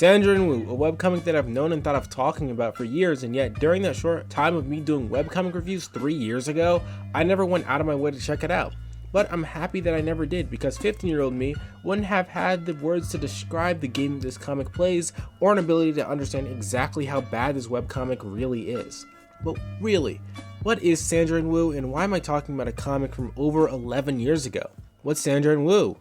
Sandra and Woo, a webcomic that I've known and thought of talking about for years, and yet during that short time of me doing webcomic reviews 3 years ago, I never went out of my way to check it out. But I'm happy that I never did, because 15-year-old me wouldn't have had the words to describe the game this comic plays, or an ability to understand exactly how bad this webcomic really is. But really, what is Sandra and Woo, and why am I talking about a comic from over 11 years ago? What's Sandra and Woo?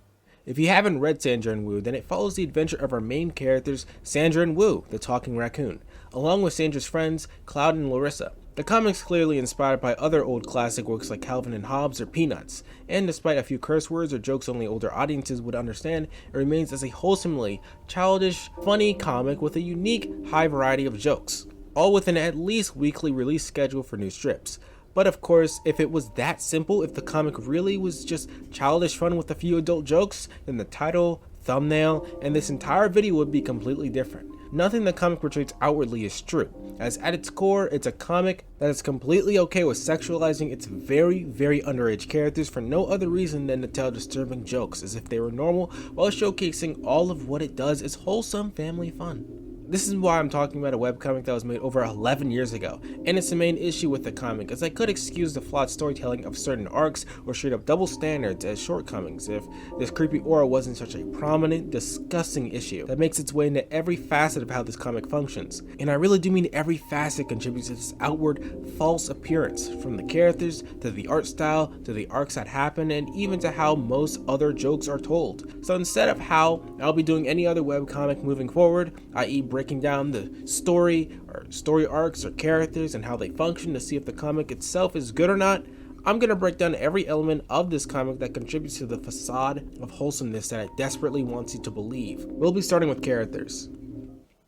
If you haven't read Sandra and Woo, then it follows the adventure of our main characters, Sandra and Woo, the talking raccoon, along with Sandra's friends, Cloud and Larisa. The comic's clearly inspired by other old classic works like Calvin and Hobbes or Peanuts, and despite a few curse words or jokes only older audiences would understand, it remains as a wholesomely childish, funny comic with a unique, high variety of jokes, all within at least weekly release schedule for new strips. But of course, if it was that simple, if the comic really was just childish fun with a few adult jokes, then the title, thumbnail, and this entire video would be completely different. Nothing the comic portrays outwardly is true, as at its core, it's a comic that is completely okay with sexualizing its very, very underage characters for no other reason than to tell disturbing jokes as if they were normal, while showcasing all of what it does is wholesome family fun. This is why I'm talking about a webcomic that was made over 11 years ago, and it's the main issue with the comic, as I could excuse the flawed storytelling of certain arcs or straight up double standards as shortcomings if this creepy aura wasn't such a prominent, disgusting issue that makes its way into every facet of how this comic functions. And I really do mean every facet contributes to this outward, false appearance, from the characters, to the art style, to the arcs that happen, and even to how most other jokes are told. So instead of how I'll be doing any other webcomic moving forward, i.e. breaking down the story or story arcs or characters and how they function to see if the comic itself is good or not, I'm going to break down every element of this comic that contributes to the facade of wholesomeness that it desperately wants you to believe. We'll be starting with characters.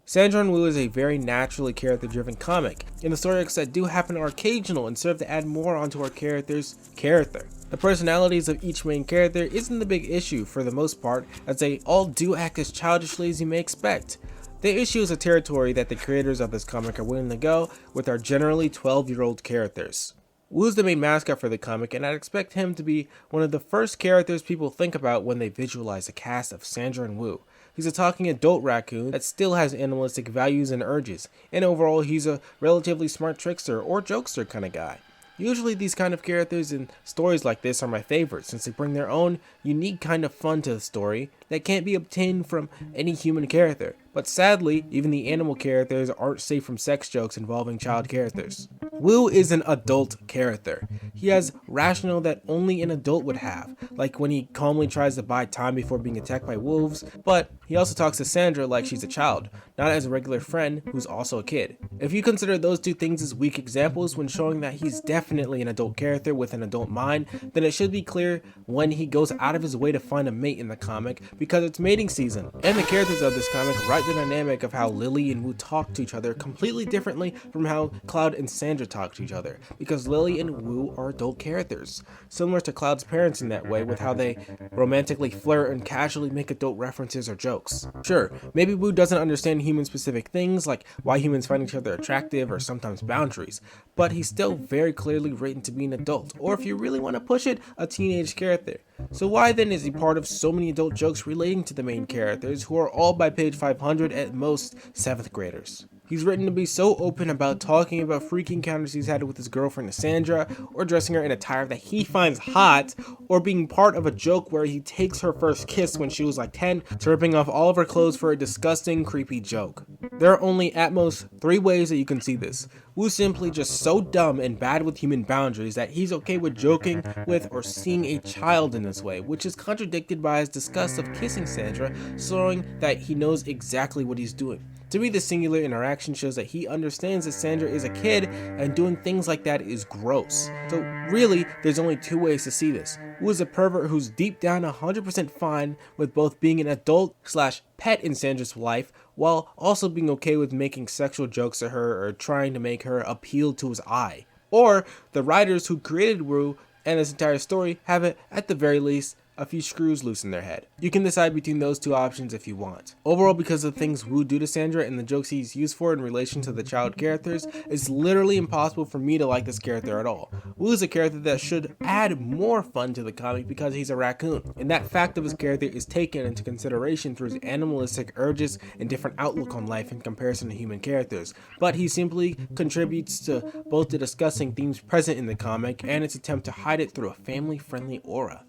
Sandra and Woo is a very naturally character-driven comic, and the story arcs that do happen are occasional and serve to add more onto our character's character. The personalities of each main character isn't the big issue for the most part, as they all do act as childishly as you may expect. The issue is a territory that the creators of this comic are willing to go with our generally 12-year-old characters. Woo's the main mascot for the comic, and I'd expect him to be one of the first characters people think about when they visualize a cast of Sandra and Woo. He's a talking adult raccoon that still has animalistic values and urges, and overall he's a relatively smart trickster or jokester kind of guy. Usually these kind of characters in stories like this are my favorites, since they bring their own unique kind of fun to the story that can't be obtained from any human character. But sadly, even the animal characters aren't safe from sex jokes involving child characters. Woo is an adult character. He has rationale that only an adult would have, like when he calmly tries to buy time before being attacked by wolves, but he also talks to Sandra like she's a child, not as a regular friend who's also a kid. If you consider those two things as weak examples when showing that he's definitely an adult character with an adult mind, then it should be clear when he goes out of his way to find a mate in the comic, because it's mating season, and the characters of this comic write the dynamic of how Lily and Woo talk to each other completely differently from how Cloud and Sandra talk to each other, because Lily and Woo are adult characters, similar to Cloud's parents in that way with how they romantically flirt and casually make adult references or jokes. Sure, maybe Woo doesn't understand human specific things like why humans find each other attractive or sometimes boundaries, but he's still very clearly written to be an adult, or if you really want to push it, a teenage character. So why then is he part of so many adult jokes relating to the main characters, who are all by page 500 at most 7th graders? He's written to be so open about talking about freak encounters he's had with his girlfriend Sandra, or dressing her in attire that he finds hot, or being part of a joke where he takes her first kiss when she was like 10 to ripping off all of her clothes for a disgusting, creepy joke. There are only at most 3 ways that you can see this. Woo's simply just so dumb and bad with human boundaries that he's okay with joking with or seeing a child in this way, which is contradicted by his disgust of kissing Sandra, showing that he knows exactly what he's doing. To me, the singular interaction shows that he understands that Sandra is a kid, and doing things like that is gross. So really, there's only 2 ways to see this. Woo is a pervert who's deep down 100% fine with both being an adult / pet in Sandra's life, while also being okay with making sexual jokes to her or trying to make her appeal to his eye. Or the writers who created Woo and this entire story have it, at the very least, a few screws loose in their head. You can decide between those two options if you want. Overall, because of the things Woo do to Sandra and the jokes he's used for in relation to the child characters, it's literally impossible for me to like this character at all. Woo is a character that should add more fun to the comic because he's a raccoon, and that fact of his character is taken into consideration through his animalistic urges and different outlook on life in comparison to human characters, but he simply contributes to both the discussing themes present in the comic and its attempt to hide it through a family-friendly aura.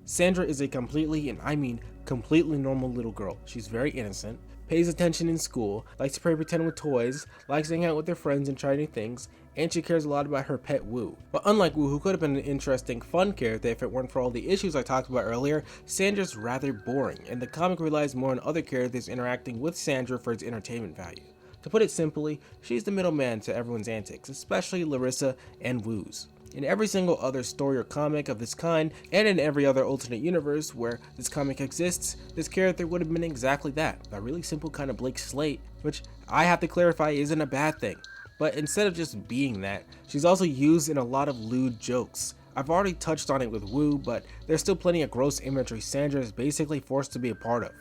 Sandra is a completely, and I mean completely normal little girl. She's very innocent, pays attention in school, likes to play pretend with toys, likes to hang out with her friends and try new things, and she cares a lot about her pet Woo. But unlike Woo, who could have been an interesting, fun character if it weren't for all the issues I talked about earlier, Sandra's rather boring, and the comic relies more on other characters interacting with Sandra for its entertainment value. To put it simply, she's the middleman to everyone's antics, especially Larisa and Woo's. In every single other story or comic of this kind, and in every other alternate universe where this comic exists, this character would have been exactly that, a really simple kind of blank slate, which I have to clarify isn't a bad thing. But instead of just being that, she's also used in a lot of lewd jokes. I've already touched on it with Woo, but there's still plenty of gross imagery Sandra is basically forced to be a part of.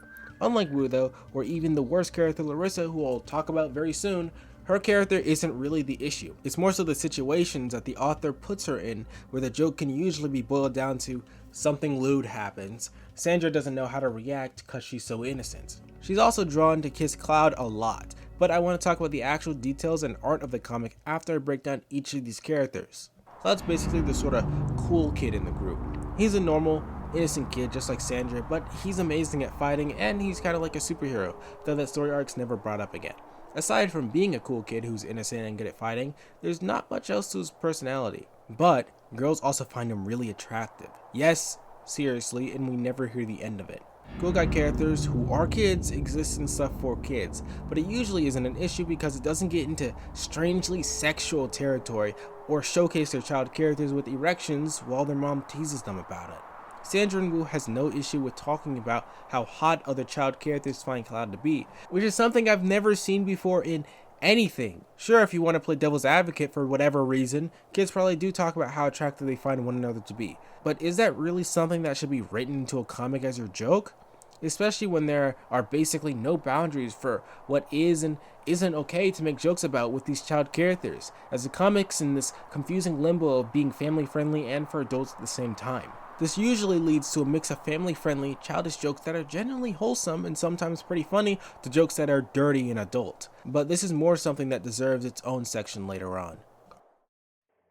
Unlike Woo though, or even the worst character Larisa, who I'll talk about very soon, her character isn't really the issue. It's more so the situations that the author puts her in, where the joke can usually be boiled down to something lewd happens. Sandra doesn't know how to react because she's so innocent. She's also drawn to kiss Cloud a lot, but I want to talk about the actual details and art of the comic after I break down each of these characters. Cloud's basically the sort of cool kid in the group. He's a normal, innocent kid just like Sandra, but he's amazing at fighting and he's kind of like a superhero, though that story arc's never brought up again. Aside from being a cool kid who's innocent and good at fighting, there's not much else to his personality. But girls also find him really attractive. Yes, seriously, and we never hear the end of it. Cool guy characters who are kids exist in stuff for kids, but it usually isn't an issue because it doesn't get into strangely sexual territory or showcase their child characters with erections while their mom teases them about it. Sandra and Woo has no issue with talking about how hot other child characters find Cloud to be, which is something I've never seen before in anything. Sure, if you want to play devil's advocate for whatever reason, kids probably do talk about how attractive they find one another to be. But is that really something that should be written into a comic as your joke? Especially when there are basically no boundaries for what is and isn't okay to make jokes about with these child characters, as the comic's in this confusing limbo of being family friendly and for adults at the same time. This usually leads to a mix of family-friendly, childish jokes that are generally wholesome and sometimes pretty funny to jokes that are dirty and adult. But this is more something that deserves its own section later on.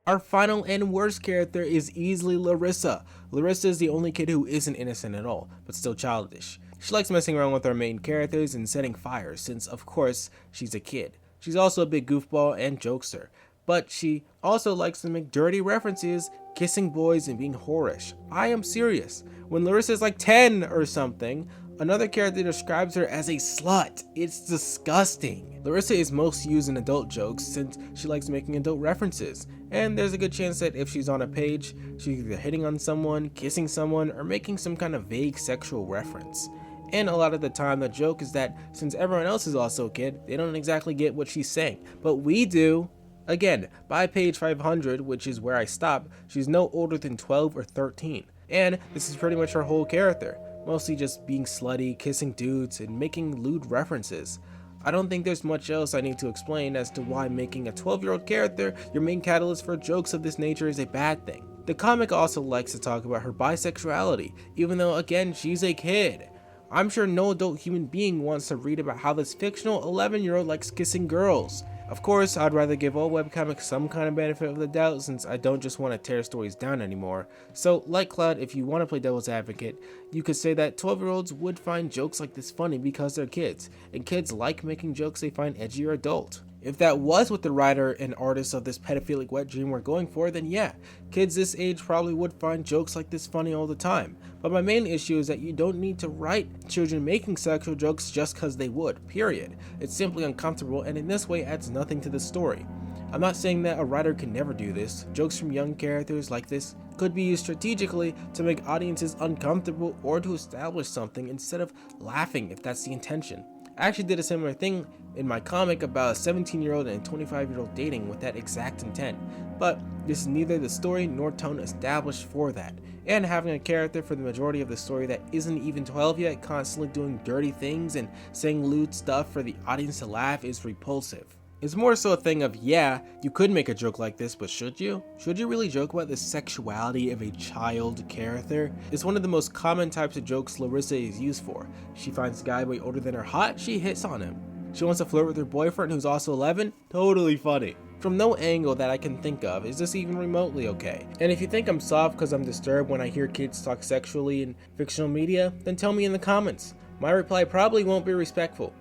Our final and worst character is easily Larisa. Larisa is the only kid who isn't innocent at all, but still childish. She likes messing around with our main characters and setting fires since, of course, she's a kid. She's also a big goofball and jokester, but she also likes to make dirty references, kissing boys and being whorish. I am serious. When Larisa is like 10 or something, another character describes her as a slut. It's disgusting. Larisa is most used in adult jokes since she likes making adult references, and there's a good chance that if she's on a page, she's either hitting on someone, kissing someone, or making some kind of vague sexual reference. And a lot of the time the joke is that since everyone else is also a kid, they don't exactly get what she's saying, but we do. Again, by page 500, which is where I stop, she's no older than 12 or 13. And this is pretty much her whole character, mostly just being slutty, kissing dudes, and making lewd references. I don't think there's much else I need to explain as to why making a 12-year-old character your main catalyst for jokes of this nature is a bad thing. The comic also likes to talk about her bisexuality, even though again, she's a kid. I'm sure no adult human being wants to read about how this fictional 11-year-old likes kissing girls. Of course, I'd rather give all webcomics some kind of benefit of the doubt since I don't just want to tear stories down anymore. So, like Cloud, if you want to play devil's advocate, you could say that 12-year-olds would find jokes like this funny because they're kids, and kids like making jokes they find edgy or adult. If that was what the writer and artist of this pedophilic wet dream were going for, then yeah, kids this age probably would find jokes like this funny all the time. But my main issue is that you don't need to write children making sexual jokes just cause they would, period. It's simply uncomfortable and in this way adds nothing to the story. I'm not saying that a writer can never do this. Jokes from young characters like this could be used strategically to make audiences uncomfortable or to establish something instead of laughing if that's the intention. I actually did a similar thing in my comic about a 17-year-old and a 25-year-old dating with that exact intent, but This is neither the story nor tone established for that, and having a character for the majority of the story that isn't even 12 yet constantly doing dirty things and saying lewd stuff for the audience to laugh is repulsive. It's more so a thing of, yeah, you could make a joke like this, but should you? Should you really joke about the sexuality of a child character? It's one of the most common types of jokes Larisa is used for. She finds a guy way older than her hot, she hits on him. She wants to flirt with her boyfriend who's also 11? Totally funny. From no angle that I can think of is this even remotely okay. And if you think I'm soft because I'm disturbed when I hear kids talk sexually in fictional media, then tell me in the comments. My reply probably won't be respectful.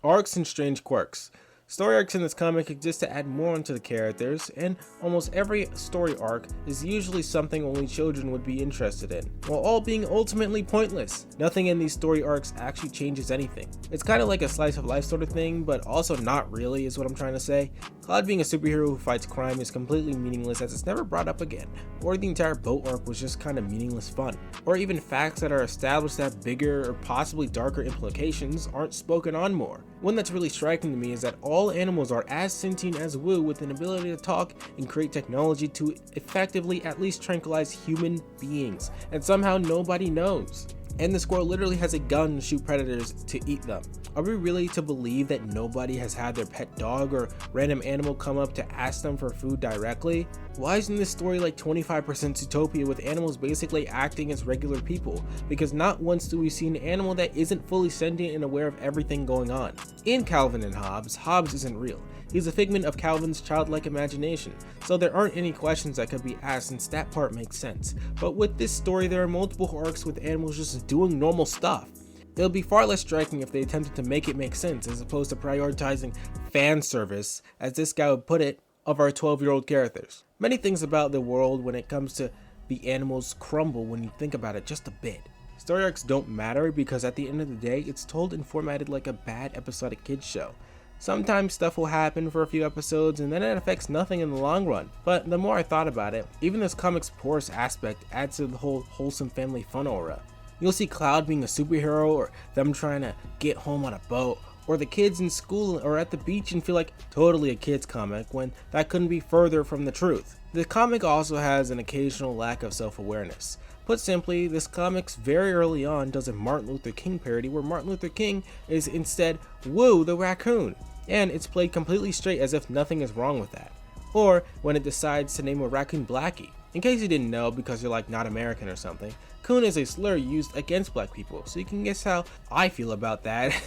Arcs and strange quirks. Story arcs in this comic exist to add more onto the characters, and almost every story arc is usually something only children would be interested in, while all being ultimately pointless. Nothing in these story arcs actually changes anything. It's kind of like a slice of life sort of thing, but also not really is what I'm trying to say. Cloud being a superhero who fights crime is completely meaningless as it's never brought up again, or the entire boat arc was just kind of meaningless fun, or even facts that are established that have bigger or possibly darker implications aren't spoken on more. One that's really striking to me is that all animals are as sentient as Woo, with an ability to talk and create technology to effectively at least tranquilize human beings, and somehow nobody knows. And the squirrel literally has a gun to shoot predators to eat them. Are we really to believe that nobody has had their pet dog or random animal come up to ask them for food directly? Why isn't this story like 25% Zootopia with animals basically acting as regular people? Because not once do we see an animal that isn't fully sentient and aware of everything going on. In Calvin and Hobbes, Hobbes isn't real. He's a figment of Calvin's childlike imagination, so there aren't any questions that could be asked since that part makes sense. But with this story, there are multiple arcs with animals just doing normal stuff. It would be far less striking if they attempted to make it make sense as opposed to prioritizing fan service, as this guy would put it, of our 12-year-old characters. Many things about the world when it comes to the animals crumble when you think about it just a bit. Story arcs don't matter because at the end of the day, it's told and formatted like a bad episodic kids show. Sometimes stuff will happen for a few episodes and then it affects nothing in the long run. But the more I thought about it, even this comic's poorest aspect adds to the whole wholesome family fun aura. You'll see Cloud being a superhero, or them trying to get home on a boat, or the kids in school or at the beach and feel like totally a kid's comic when that couldn't be further from the truth. The comic also has an occasional lack of self-awareness. Put simply, this comics very early on does a Martin Luther King parody where Martin Luther King is instead Woo the raccoon, and it's played completely straight as if nothing is wrong with that. Or when it decides to name a raccoon Blackie. In case you didn't know because you're like not American or something, coon is a slur used against black people, so you can guess how I feel about that.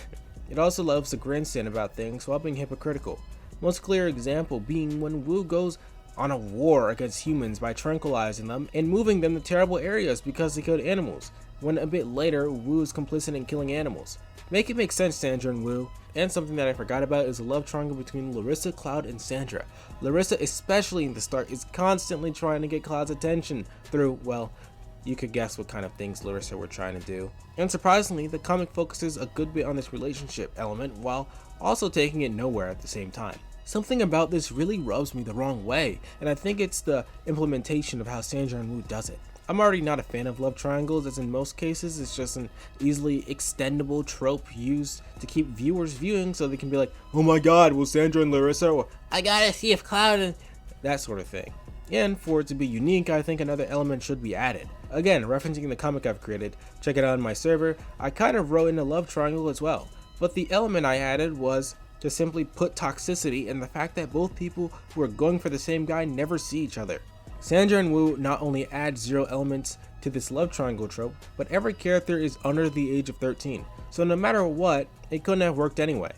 It also loves to grandstand about things while being hypocritical. Most clear example being when Woo goes on a war against humans by tranquilizing them and moving them to terrible areas because they killed animals, when a bit later Woo is complicit in killing animals. Make it make sense, Sandra and Woo. And something that I forgot about is the love triangle between Larisa, Cloud, and Sandra. Larisa, especially in the start, is constantly trying to get Cloud's attention through, well, you could guess what kind of things Larisa were trying to do. And surprisingly, the comic focuses a good bit on this relationship element while also taking it nowhere at the same time. Something about this really rubs me the wrong way, and I think it's the implementation of how Sandra and Woo does it. I'm already not a fan of love triangles, as in most cases it's just an easily extendable trope used to keep viewers viewing so they can be like, oh my god, will Sandra and Larisa, or I gotta see if Cloud and that sort of thing. And for it to be unique, I think another element should be added. Again, referencing the comic I've created, check it out on my server, I kind of wrote in a love triangle as well. But the element I added was to simply put toxicity and the fact that both people who are going for the same guy never see each other. Sandra and Woo not only add 0 elements to this love triangle trope, but every character is under the age of 13, so no matter what, it couldn't have worked anyway.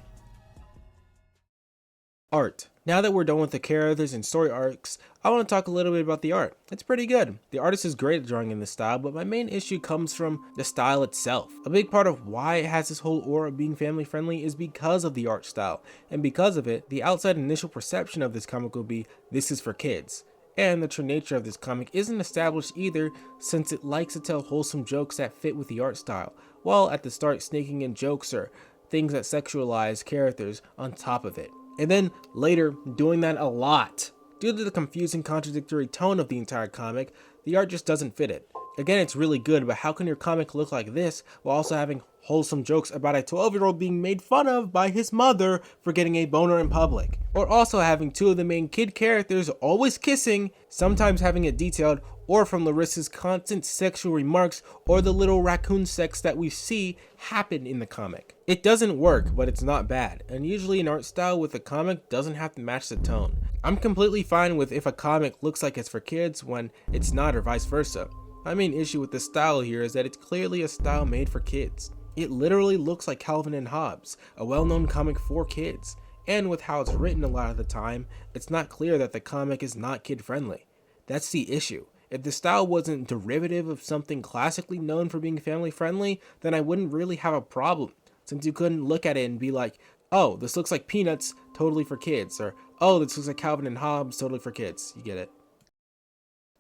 Art. Now that we're done with the characters and story arcs, I want to talk a little bit about the art. It's pretty good. The artist is great at drawing in this style, but my main issue comes from the style itself. A big part of why it has this whole aura of being family friendly is because of the art style, and because of it, the outside initial perception of this comic will be, this is for kids. And the true nature of this comic isn't established either, since it likes to tell wholesome jokes that fit with the art style, while at the start sneaking in jokes or things that sexualize characters on top of it. And then later doing that a lot. Due to the confusing contradictory tone of the entire comic, the art just doesn't fit it. Again, it's really good, but how can your comic look like this while also having wholesome jokes about a 12-year-old being made fun of by his mother for getting a boner in public? Or also having two of the main kid characters always kissing, sometimes having it detailed, or from Larisa's constant sexual remarks or the little raccoon sex that we see happen in the comic. It doesn't work, but it's not bad, and usually an art style with a comic doesn't have to match the tone. I'm completely fine with if a comic looks like it's for kids when it's not, or vice versa. My main issue with the style here is that it's clearly a style made for kids. It literally looks like Calvin and Hobbes, a well-known comic for kids, and with how it's written a lot of the time, it's not clear that the comic is not kid-friendly. That's the issue. If the style wasn't derivative of something classically known for being family-friendly, then I wouldn't really have a problem, since you couldn't look at it and be like, oh, this looks like Peanuts, totally for kids, or oh, this looks like Calvin and Hobbes, totally for kids. You get it.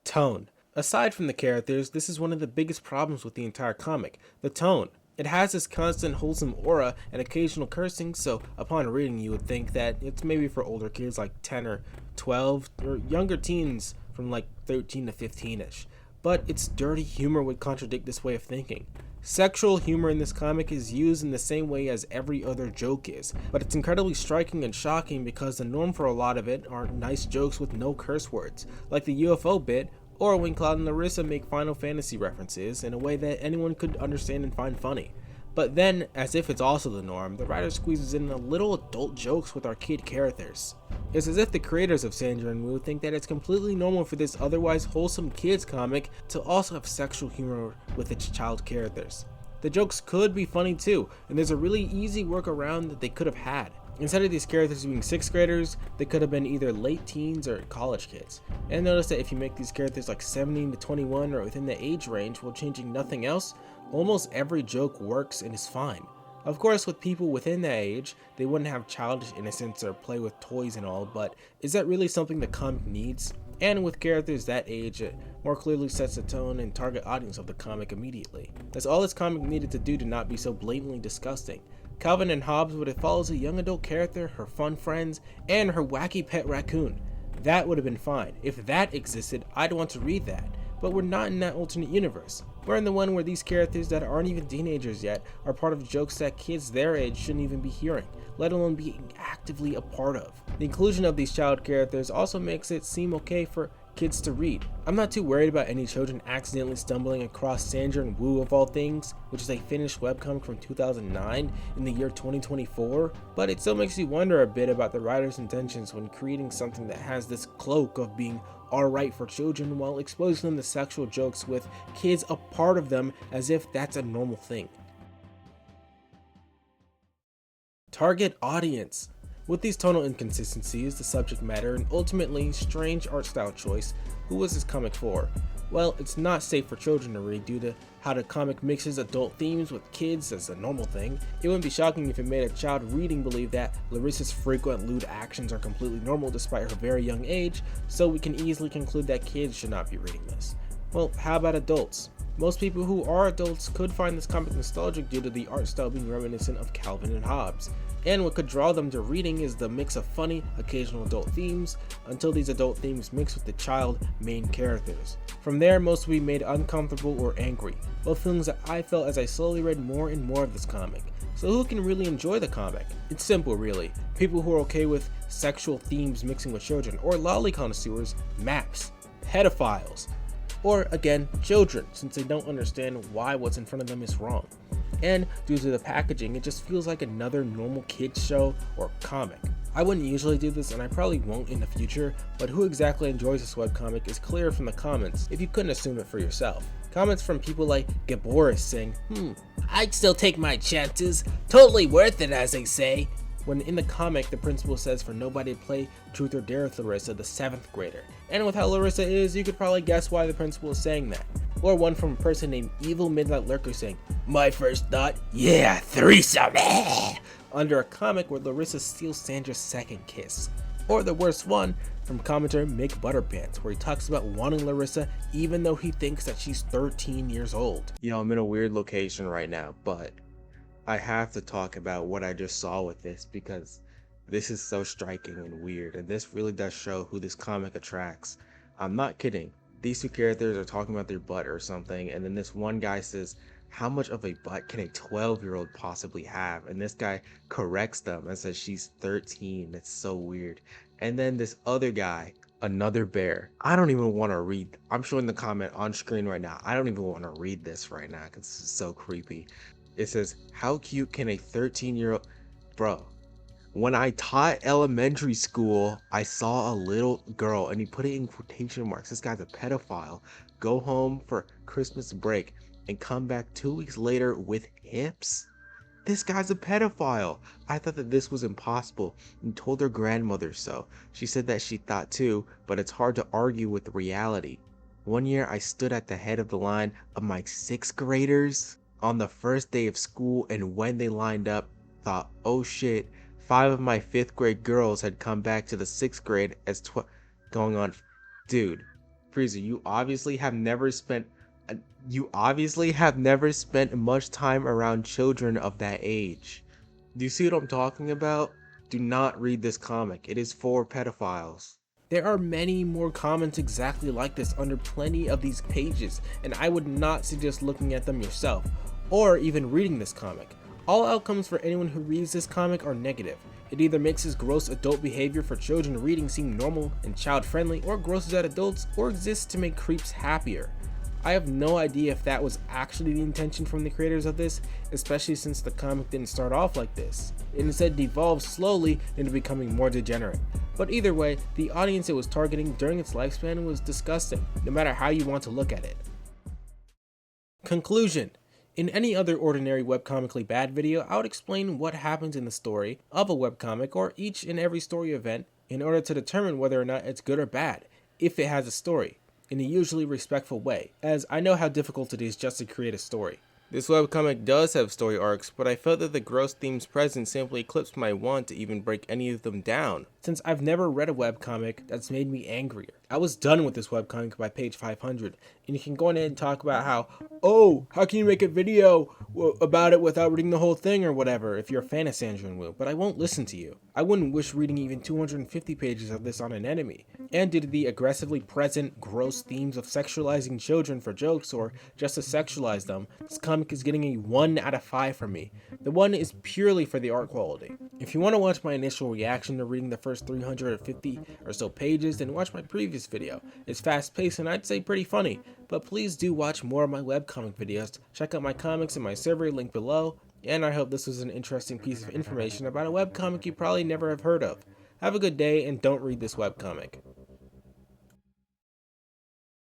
Tone. Aside from the characters, this is one of the biggest problems with the entire comic, the tone. It has this constant wholesome aura and occasional cursing, so upon reading you would think that it's maybe for older kids like 10 or 12, or younger teens from like 13 to 15ish. But its dirty humor would contradict this way of thinking. Sexual humor in this comic is used in the same way as every other joke is, but it's incredibly striking and shocking because the norm for a lot of it are nice jokes with no curse words, like the UFO bit, or when Cloud and Larisa make Final Fantasy references in a way that anyone could understand and find funny. But then, as if it's also the norm, the writer squeezes in a little adult jokes with our kid characters. It's as if the creators of Sandra and Woo think that it's completely normal for this otherwise wholesome kids comic to also have sexual humor with its child characters. The jokes could be funny too, and there's a really easy workaround that they could have had. Instead of these characters being 6th graders, they could have been either late teens or college kids. And notice that if you make these characters like 17 to 21 or within the age range while changing nothing else, almost every joke works and is fine. Of course, with people within that age, they wouldn't have childish innocence or play with toys and all, but is that really something the comic needs? And with characters that age, it more clearly sets the tone and target audience of the comic immediately. That's all this comic needed to do to not be so blatantly disgusting. Calvin and Hobbes, but it follows a young adult character, her fun friends, and her wacky pet raccoon. That would have been fine. If that existed, I'd want to read that. But we're not in that alternate universe. We're in the one where these characters that aren't even teenagers yet are part of jokes that kids their age shouldn't even be hearing, let alone being actively a part of. The inclusion of these child characters also makes it seem okay for kids to read. I'm not too worried about any children accidentally stumbling across Sandra and Woo of all things, which is a finished webcomic from 2009 in the year 2024, but it still makes you wonder a bit about the writer's intentions when creating something that has this cloak of being alright for children while exposing them to sexual jokes with kids a part of them as if that's a normal thing. Target audience. With these tonal inconsistencies, the subject matter, and ultimately strange art style choice, who was this comic for? Well, it's not safe for children to read due to how the comic mixes adult themes with kids as a normal thing. It wouldn't be shocking if it made a child reading believe that Larisa's frequent lewd actions are completely normal despite her very young age, so we can easily conclude that kids should not be reading this. Well, how about adults? Most people who are adults could find this comic nostalgic due to the art style being reminiscent of Calvin and Hobbes. And what could draw them to reading is the mix of funny, occasional adult themes, until these adult themes mix with the child main characters. From there, most will be made uncomfortable or angry, both feelings that I felt as I slowly read more and more of this comic. So who can really enjoy the comic? It's simple really. People who are okay with sexual themes mixing with children, or lolly connoisseurs, maps, pedophiles, or again, children, since they don't understand why what's in front of them is wrong. And due to the packaging, it just feels like another normal kids show or comic. I wouldn't usually do this and I probably won't in the future, but who exactly enjoys this webcomic is clear from the comments if you couldn't assume it for yourself. Comments from people like Gaboris saying, I'd still take my chances, totally worth it as they say. When in the comic, the principal says for nobody to play Truth or Dare with Larisa, the 7th grader. And with how Larisa is, you could probably guess why the principal is saying that. Or one from a person named Evil Midnight Lurker saying, my first thought, yeah, threesome, under a comic where Larisa steals Sandra's second kiss. Or the worst one, from commenter Mick Butterpants, where he talks about wanting Larisa even though he thinks that she's 13 years old. Yo, I'm in a weird location right now, but I have to talk about what I just saw with this because this is so striking and weird, and this really does show who this comic attracts. I'm not kidding. these two characters are talking about their butt or something, and then this one guy says, how much of a butt can a 12-year-old possibly have? And this guy corrects them and says she's 13. It's so weird. And then this other guy, another bear, I don't even want to read. I'm showing the comment on screen right now. I don't even want to read this right now because this is so creepy. It says, how cute can a 13-year-old, bro? When I taught elementary school, I saw a little girl, and he put it in quotation marks. This guy's a pedophile. Go home for Christmas break and come back 2 weeks later with hips? This guy's a pedophile. I thought that this was impossible and told her grandmother so. She said that she thought too, but it's hard to argue with reality. One year I stood at the head of the line of my 6th graders on the first day of school, and when they lined up, thought, oh shit, 5 of my 5th grade girls had come back to the 6th grade as going on. Dude, Freezer, you obviously have never spent much time around children of that age. Do you see what I'm talking about? Do not read this comic. It is for pedophiles. There are many more comments exactly like this under plenty of these pages, and I would not suggest looking at them yourself, or even reading this comic. All outcomes for anyone who reads this comic are negative. It either makes this gross adult behavior for children reading seem normal and child-friendly, or grosses out adults, or exists to make creeps happier. I have no idea if that was actually the intention from the creators of this, especially since the comic didn't start off like this. It instead devolved slowly into becoming more degenerate. But either way, the audience it was targeting during its lifespan was disgusting, no matter how you want to look at it. Conclusion. In any other ordinary webcomically bad video, I would explain what happens in the story of a webcomic or each and every story event in order to determine whether or not it's good or bad, if it has a story, in a usually respectful way, as I know how difficult it is just to create a story. This webcomic does have story arcs, but I felt that the gross themes present simply eclipsed my want to even break any of them down, since I've never read a webcomic that's made me angrier. I was done with this webcomic by page 500, and you can go ahead and talk about how can you make a video about it without reading the whole thing or whatever if you're a fan of Sandra and Woo, but I won't listen to you. I wouldn't wish reading even 250 pages of this on an enemy. And due to the aggressively present gross themes of sexualizing children for jokes or just to sexualize them, this comic is getting a 1 out of 5 from me. The 1 is purely for the art quality. If you want to watch my initial reaction to reading the first 350 or so pages, then watch my previous video. It's fast paced and I'd say pretty funny, but please do watch more of my webcomic videos, check out my comics in my server link below, and I hope this was an interesting piece of information about a webcomic you probably never have heard of. Have a good day and don't read this webcomic.